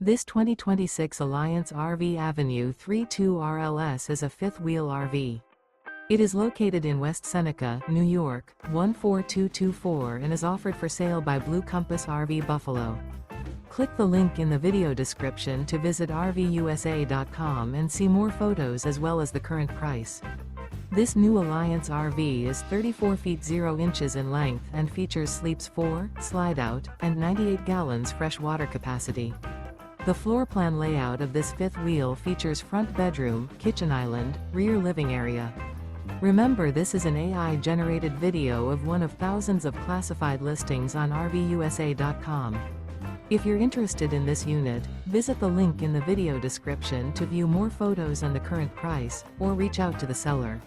This 2026 Alliance RV Avenue 32 RLS is a fifth-wheel RV. It is located in West Seneca, New York, 14224 and is offered for sale by Blue Compass RV Buffalo. Click the link in the video description to visit RVUSA.com and see more photos as well as the current price. This new Alliance RV is 34 feet 0 inches in length and features sleeps 4, Slideout, and 98 gallons fresh water capacity. The floor plan layout of this fifth wheel features front bedroom, kitchen island, rear living area. Remember, this is an AI-generated video of one of thousands of classified listings on RVUSA.com. If you're interested in this unit, visit the link in the video description to view more photos and the current price, or reach out to the seller.